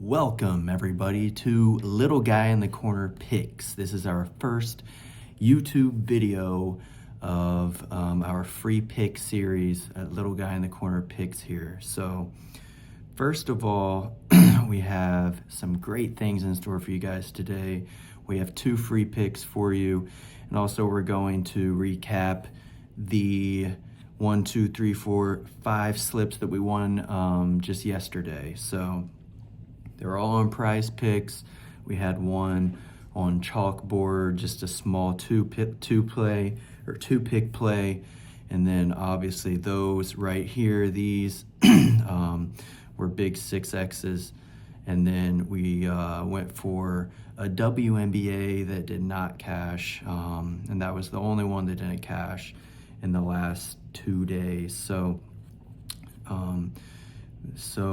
Welcome everybody to Little Guy in the Corner Picks. This is our first YouTube video of our free pick series at Little Guy in the Corner Picks here. So first of all, we have some great things in store for you guys today. We have 2 free picks for you, and also we're going to recap the 1, 2, 3, 4, 5 slips that we won just yesterday. So they're all on Prize Picks. We had one on Chalkboard, just a small two pick play, and then obviously those right here, these were big 6Xs, and then we went for a WNBA that did not cash, and that was the only one that didn't cash in the last 2 days. So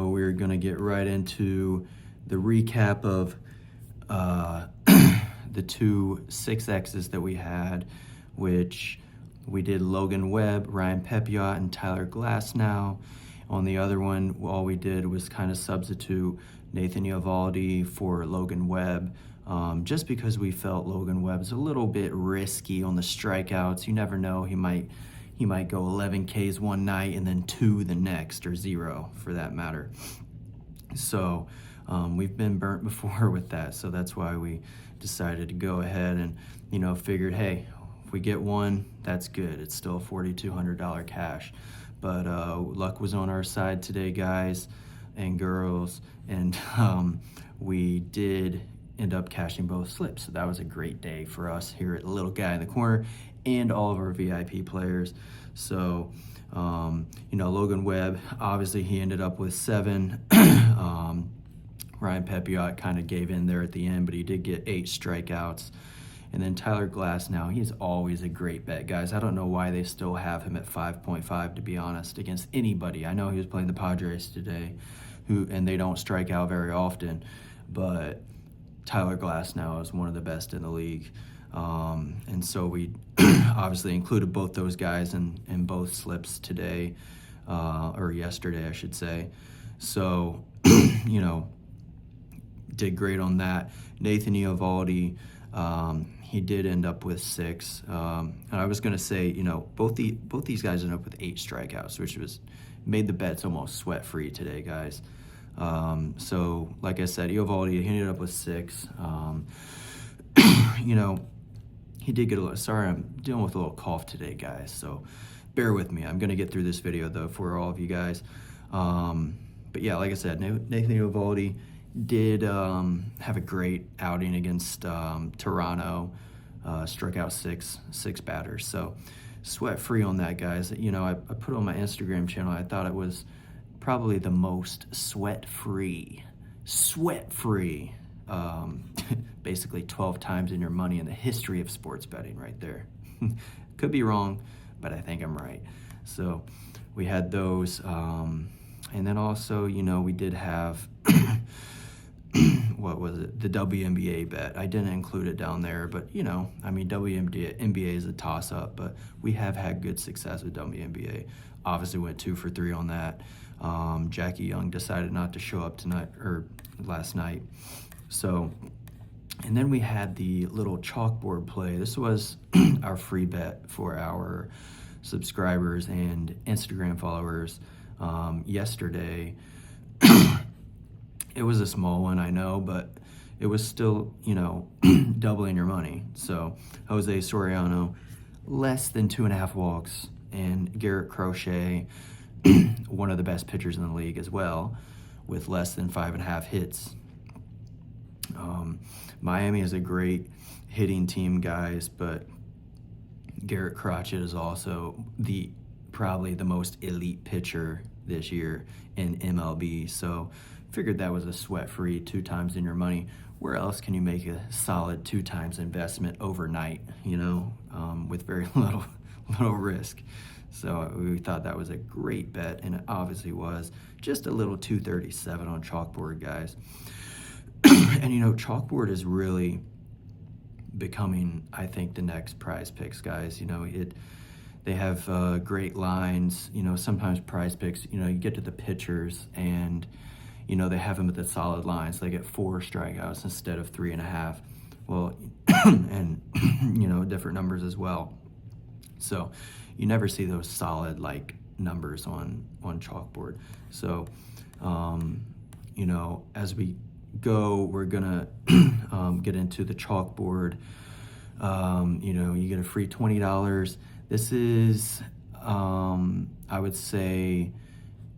we're gonna get right into the recap of the 2 6Xs that we had, which we did Logan Webb, Ryan Pepiot, and Tyler Glasnow. On the other one, all we did was kind of substitute Nathan Eovaldi for Logan Webb, just because we felt Logan Webb's a little bit risky on the strikeouts. You never know, he might go 11 Ks one night and then 2 the next, or 0 for that matter. So we've been burnt before with that, so that's why we decided to go ahead and, figured, hey, if we get one, that's good. It's still $4,200 cash. But luck was on our side today, guys and girls, and we did end up cashing both slips. So that was a great day for us here at Little Guy in the Corner and all of our VIP players. So, Logan Webb, obviously he ended up with 7. Ryan Pepiot kind of gave in there at the end, but he did get 8 strikeouts. And then Tyler Glasnow, he's always a great bet, guys. I don't know why they still have him at 5.5, to be honest, against anybody. I know he was playing the Padres today, and they don't strike out very often, but Tyler Glasnow is one of the best in the league. And so we obviously included both those guys in both slips today, or yesterday, I should say. So, did great on that. Nathan Eovaldi, he did end up with 6. And I was going to say, both these guys ended up with 8 strikeouts, which made the bets almost sweat-free today, guys. So, like I said, Eovaldi, he ended up with 6. He did get a little, sorry, I'm dealing with a little cough today, guys, so bear with me. I'm going to get through this video, though, for all of you guys. But yeah, like I said, Nathan Eovaldi did have a great outing against Toronto, struck out six batters. So sweat-free on that, guys. I put on my Instagram channel, I thought it was probably the most sweat-free, basically 12 times in your money in the history of sports betting right there. Could be wrong, but I think I'm right. So we had those. And then also, we did have, what was it? The WNBA bet. I didn't include it down there, but, WNBA is a toss-up, but we have had good success with WNBA. Obviously went 2 for 3 on that. Jackie Young decided not to show up last night. So, and then we had the little chalkboard play. This was our free bet for our subscribers and Instagram followers yesterday. It was a small one, I know, but it was still, doubling your money. So Jose Soriano, less than 2.5 walks, and Garrett Crochet, one of the best pitchers in the league as well, with less than 5.5 hits. Miami is a great hitting team, guys, but Garrett Crochet is also probably the most elite pitcher this year in MLB. So figured that was a sweat-free 2 times in your money. Where else can you make a solid 2 times investment overnight, with very little risk? So we thought that was a great bet, and it obviously was. Just a little 237 on Chalkboard, guys. And Chalkboard is really becoming, I think, the next Prize Picks, guys. They have great lines. Sometimes Prize Picks, you get to the pitchers, and they have them at the solid lines. They get 4 strikeouts instead of 3.5. Well, and, different numbers as well. So you never see those solid like numbers on chalkboard. So, as we go, we're gonna get into the chalkboard. You get a free $20. This is, I would say,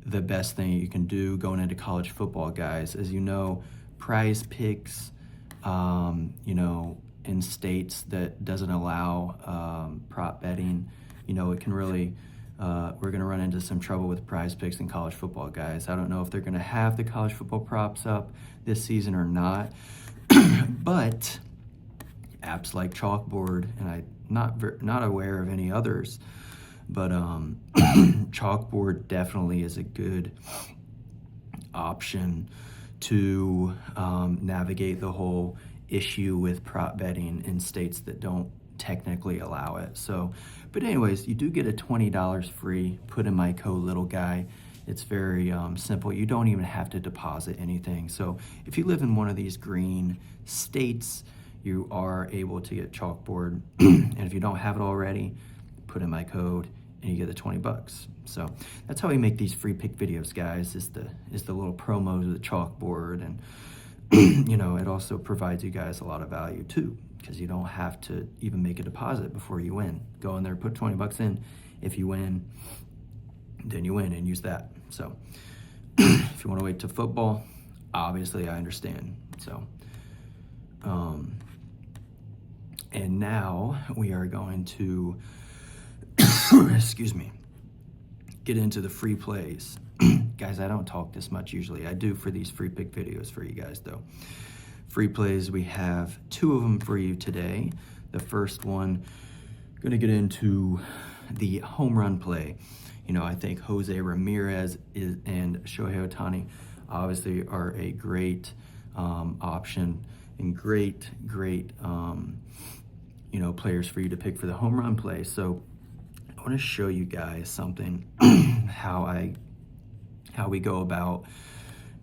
the best thing you can do going into college football, guys. As you know, Prize Picks, in states that doesn't allow prop betting, it can really, we're going to run into some trouble with Prize Picks in college football, guys. I don't know if they're going to have the college football props up this season or not, but apps like Chalkboard, and I'm not aware of any others, but Chalkboard definitely is a good option to navigate the whole issue with prop betting in states that don't technically allow it. So, but anyways, you do get a $20 free. Put in my code little guy. It's very simple. You don't even have to deposit anything. So if you live in one of these green states, you are able to get Chalkboard. And if you don't have it already, put in my code and you get the $20. So that's how we make these free pick videos, guys, is the little promos of the Chalkboard. And it also provides you guys a lot of value too, because you don't have to even make a deposit before you win. Go in there, put $20 in. If you win, then you win and use that. So if you want to wait to football, obviously I understand. So, and now we are going to, excuse me, get into the free plays. Guys, I don't talk this much usually. I do for these free pick videos for you guys though. Free plays, we have 2 of them for you today. The first one, gonna get into the home run play. I think Jose Ramirez and Shohei Ohtani obviously are a great option and great players for you to pick for the home run play. So I want to show you guys something, how we go about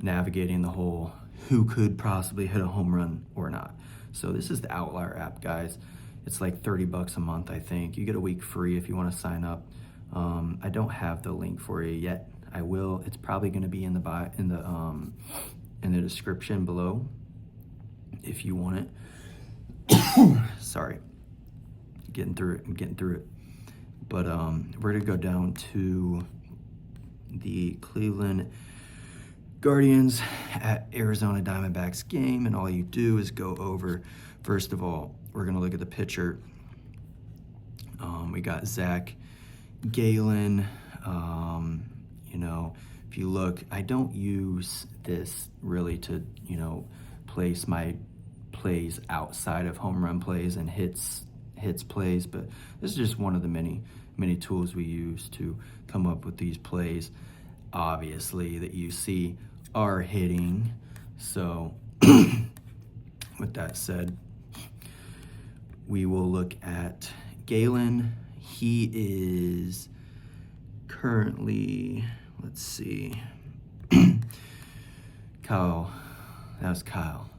navigating the whole who could possibly hit a home run or not. So this is the Outlier app, guys. It's like $30 a month, I think. You get a week free if you want to sign up. I don't have the link for you yet. I will. It's probably going to be in the description below if you want it. Sorry, getting through it. But we're gonna go down to the Cleveland Guardians at Arizona Diamondbacks game, and all you do is go over. First of all, we're gonna look at the pitcher. We got Zach Gallen. If you look, I don't use this really to place my plays outside of home run plays and hits plays, but this is just one of the many tools we use to come up with these plays, obviously, that you see are hitting. So with that said, we will look at Galen. He is currently, let's see, Kyle, that was Kyle.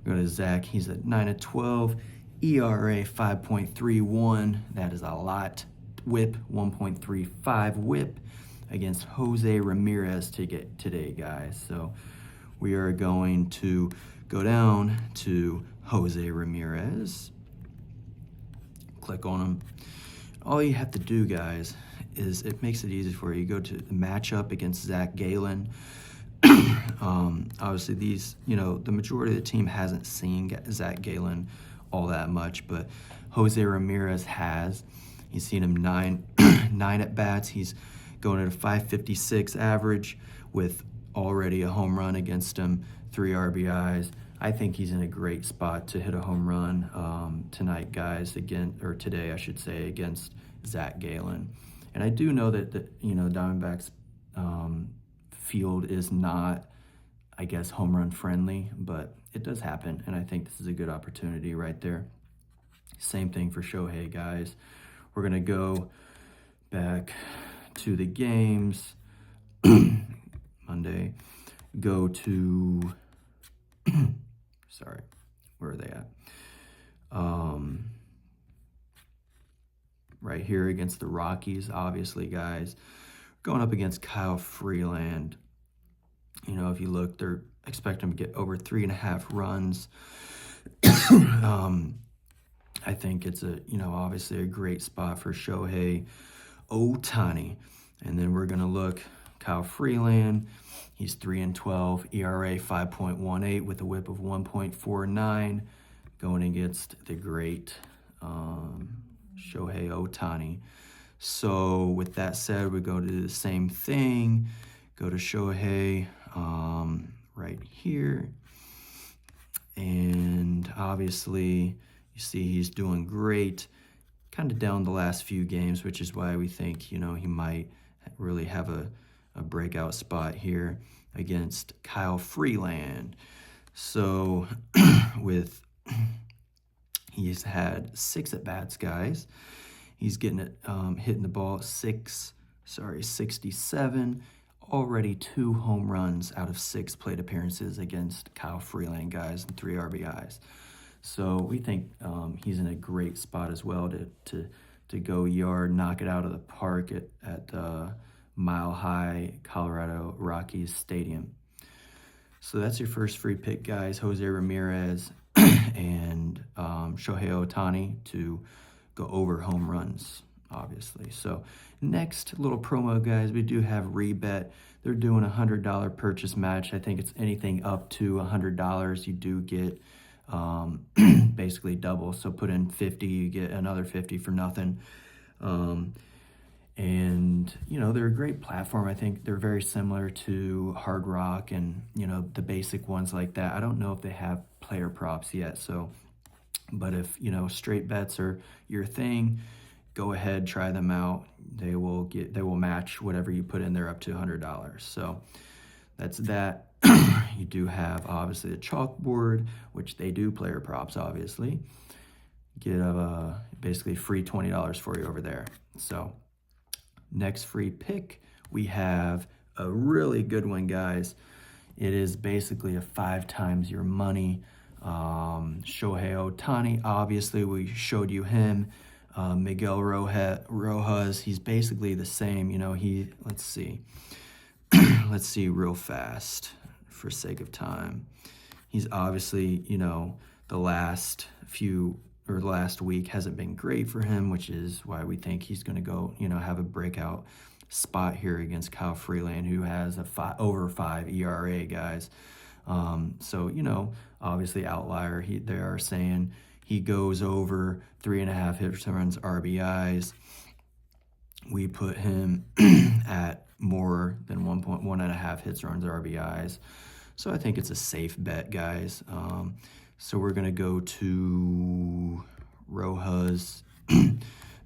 We go to Zach, he's at 9-12, ERA 5.31, that is a lot. Whip 1.35 whip against Jose Ramirez today, guys. So we are going to go down to Jose Ramirez, click on him. All you have to do, guys, is it makes it easy for you. You go to the matchup against Zach Gallen. Obviously these, the majority of the team hasn't seen Zach Gallen all that much, but Jose Ramirez has. He's seen him nine at bats. He's going at a 5.56 average with already a home run against him, 3 RBIs. I think he's in a great spot to hit a home run tonight, guys, today, I should say, against Zach Gallen. And I do know that Diamondbacks field is not, I guess, home run friendly, but it does happen, and I think this is a good opportunity right there. Same thing for Shohei, guys. We're gonna go back to the games. Monday, go to, sorry, where are they at? Right here against the Rockies, obviously, guys. Going up against Kyle Freeland. You know, if you look, they're expecting him to get over 3.5 runs. I think it's obviously a great spot for Shohei Ohtani. And then we're going to look Kyle Freeland. He's 3-12, ERA 5.18 with a whip of 1.49, going against the great Shohei Ohtani. So with that said, we go to do the same thing. Go to Shohei right here. And obviously, you see he's doing great. Kind of down the last few games, which is why we think, he might really have a breakout spot here against Kyle Freeland. So he's had 6 at-bats, guys. He's getting it, hitting the ball 67. Already 2 home runs out of 6 plate appearances against Kyle Freeland, guys, and 3 RBIs. So we think he's in a great spot as well to go yard, knock it out of the park at Mile High Colorado Rockies Stadium. So that's your first free pick, guys. Jose Ramirez and Shohei Ohtani to go over home runs, obviously. So next little promo, guys, we do have Rebet. They're doing a $100 purchase match. I think it's anything up to $100. You do get basically double. So put in 50, you get another 50 for nothing. And, they're a great platform. I think they're very similar to Hard Rock and, the basic ones like that. I don't know if they have player props yet. So, but if, straight bets are your thing, go ahead, try them out. They will match whatever you put in there up to $100. So that's that. You do have obviously the chalkboard, which they do player props, obviously. Get basically free $20 for you over there. So next free pick, we have a really good one, guys. It is basically a 5 times your money. Shohei Ohtani, obviously we showed you him. Miguel Rojas, he's basically the same. Let's see. Let's see real fast for sake of time. He's obviously, the last week hasn't been great for him, which is why we think he's going to go, have a breakout spot here against Kyle Freeland, who has over 5 ERA, guys. So, obviously outlier. They are saying he goes over 3.5 hits, runs, RBIs. We put him at more than 1.5 hits, runs, RBIs. So I think it's a safe bet, guys. So we're going to go to Rojas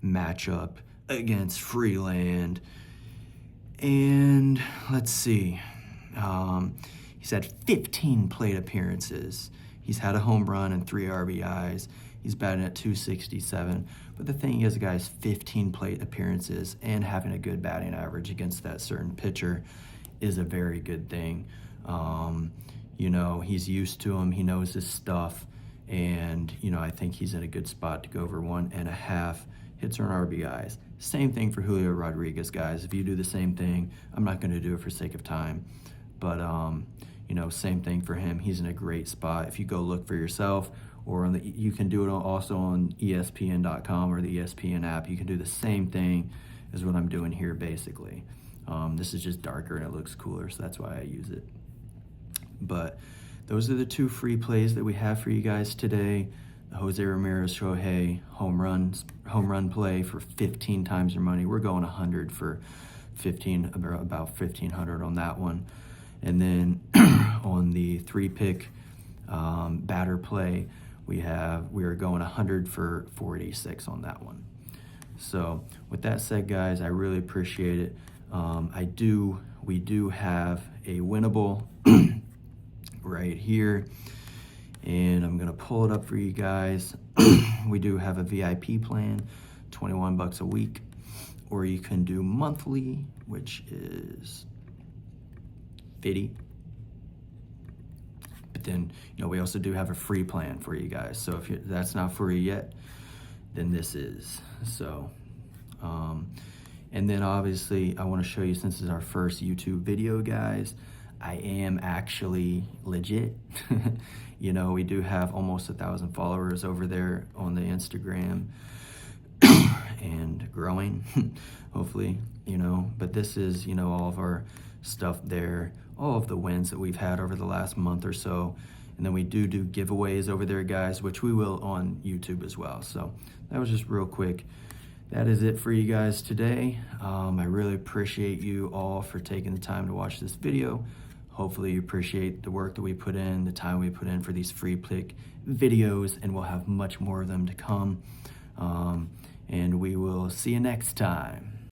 matchup against Freeland. And let's see. He's had 15 plate appearances. He's had a home run and 3 RBIs. He's batting at .267. But the thing is, guys, 15 plate appearances and having a good batting average against that certain pitcher is a very good thing. He's used to him. He knows his stuff. And, I think he's in a good spot to go over 1.5 hits or RBIs. Same thing for Julio Rodriguez, guys. If you do the same thing, I'm not going to do it for sake of time. But, same thing for him. He's in a great spot. If you go look for yourself, or you can do it also on ESPN.com or the ESPN app. You can do the same thing as what I'm doing here, basically. This is just darker and it looks cooler, so that's why I use it. But those are the 2 free plays that we have for you guys today. The Jose Ramirez Shohei home run play for 15 times your money. We're going 100 for 15, about 1,500 on that one. And then on the 3-pick batter play, we are going 100 for 486 on that one. So with that said, guys, I really appreciate it. We do have a winnable right here, and I'm gonna pull it up for you guys. We do have a VIP plan, $21 a week, or you can do monthly, which is 50. then we also do have a free plan for you guys. So if that's not free yet, then this is. So and then obviously I want to show you, since this is our first YouTube video, guys, I am actually legit. We do have almost 1,000 followers over there on the Instagram and growing, hopefully, but this is, all of our stuff there, all of the wins that we've had over the last month or so. And then we do giveaways over there, guys, which we will on YouTube as well. So that was just real quick. That is it for you guys today. I really appreciate you all for taking the time to watch this video. Hopefully you appreciate the work that we put in, the time we put in for these free pick videos, and we'll have much more of them to come. And we will see you next time.